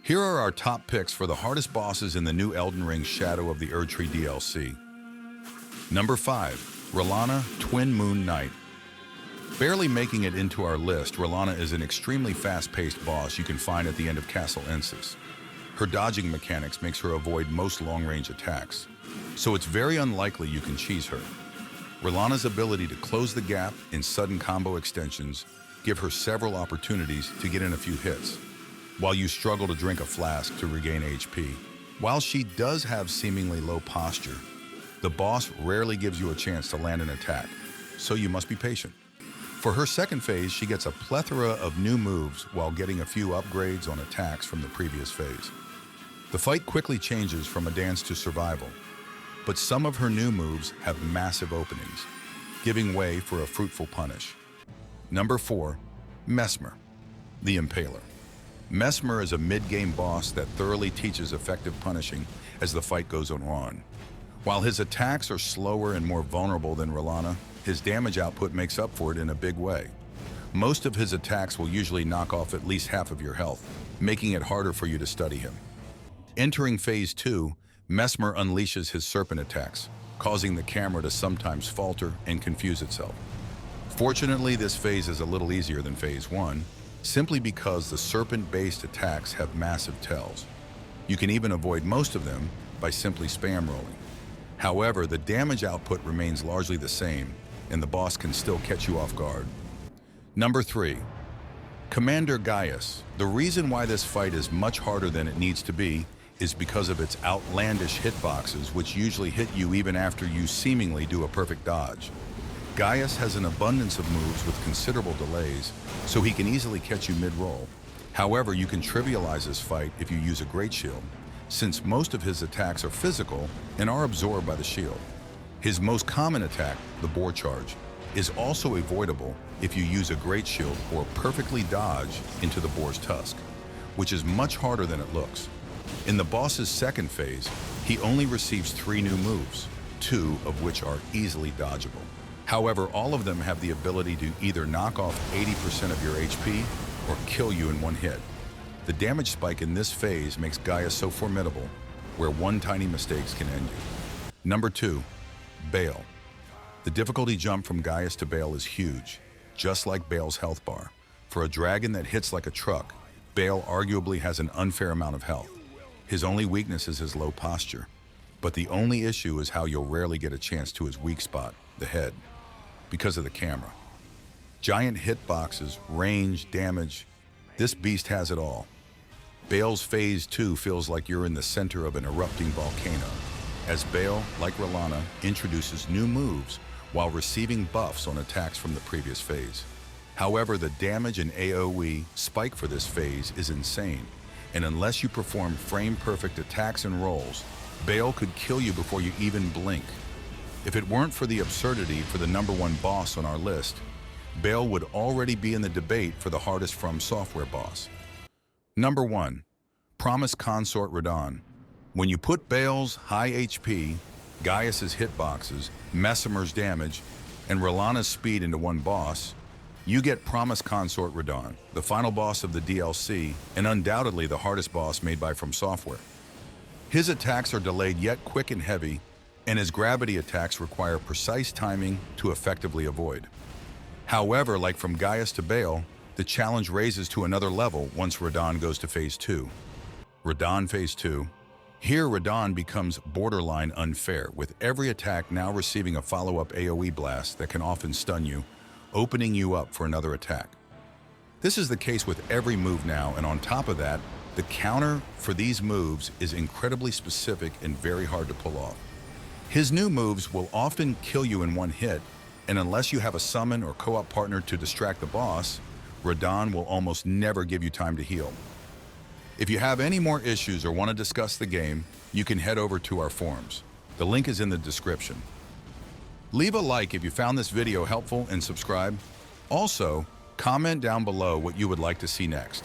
Here are our top picks for the hardest bosses in the new Elden Ring Shadow of the Erdtree DLC. Number 5. Rellana, Twin Moon Knight. Barely making it into our list, Rellana is an extremely fast-paced boss you can find at the end of Castle Ensis. Her dodging mechanics makes her avoid most long-range attacks, so it's very unlikely you can cheese her. Rellana's ability to close the gap in sudden combo extensions give her several opportunities to get in a few hits, while you struggle to drink a flask to regain HP. While she does have seemingly low posture, the boss rarely gives you a chance to land an attack, so you must be patient. For her second phase, she gets a plethora of new moves while getting a few upgrades on attacks from the previous phase. The fight quickly changes from a dance to survival, but some of her new moves have massive openings, giving way for a fruitful punish. Number 4. Messmer, the Impaler. Messmer is a mid-game boss that thoroughly teaches effective punishing as the fight goes on. While his attacks are slower and more vulnerable than Rellana, his damage output makes up for it in a big way. Most of his attacks will usually knock off at least half of your health, making it harder for you to study him. Entering Phase 2, Messmer unleashes his serpent attacks, causing the camera to sometimes falter and confuse itself. Fortunately, this phase is a little easier than Phase 1, simply because the serpent-based attacks have massive tells. You can even avoid most of them by simply spam rolling. However, the damage output remains largely the same, and the boss can still catch you off guard. Number 3. Commander Gaius. The reason why this fight is much harder than it needs to be is because of its outlandish hitboxes, which usually hit you even after you seemingly do a perfect dodge. Gaius has an abundance of moves with considerable delays, so he can easily catch you mid-roll. However, you can trivialize this fight if you use a Great Shield, since most of his attacks are physical and are absorbed by the shield. His most common attack, the Boar Charge, is also avoidable if you use a Great Shield or perfectly dodge into the Boar's Tusk, which is much harder than it looks. In the boss's second phase, he only receives 3 new moves, 2 of which are easily dodgeable. However, all of them have the ability to either knock off 80% of your HP or kill you in one hit. The damage spike in this phase makes Gaius so formidable, where one tiny mistake can end you. Number 2. Bayle. The difficulty jump from Gaius to Bayle is huge, just like Bayle's health bar. For a dragon that hits like a truck, Bayle arguably has an unfair amount of health. His only weakness is his low posture, but the only issue is how you'll rarely get a chance to his weak spot, the head, because of the camera. Giant hitboxes, range, damage, this beast has it all. Bayle's Phase 2 feels like you're in the center of an erupting volcano, as Bayle, like Rellana, introduces new moves while receiving buffs on attacks from the previous phase. However, the damage and AoE spike for this phase is insane, and unless you perform frame-perfect attacks and rolls, Bayle could kill you before you even blink. If it weren't for the absurdity for the number 1 boss on our list, Bayle would already be in the debate for the hardest From Software boss. Number 1. Promised Consort Radahn. When you put Bayle's high HP, Gaius's hitboxes, Messmer's damage, and Rellana's speed into one boss, you get Promised Consort Radahn, the final boss of the DLC, and undoubtedly the hardest boss made by From Software. His attacks are delayed yet quick and heavy, and his gravity attacks require precise timing to effectively avoid. However, like from Gaius to Bayle, the challenge raises to another level once Radahn goes to Phase 2. Radahn Phase 2. Here, Radahn becomes borderline unfair, with every attack now receiving a follow-up AoE blast that can often stun you, opening you up for another attack. This is the case with every move now, and on top of that, the counter for these moves is incredibly specific and very hard to pull off. His new moves will often kill you in one hit, and unless you have a summon or co-op partner to distract the boss, Radahn will almost never give you time to heal. If you have any more issues or want to discuss the game, you can head over to our forums. The link is in the description. Leave a like if you found this video helpful and subscribe. Also, comment down below what you would like to see next.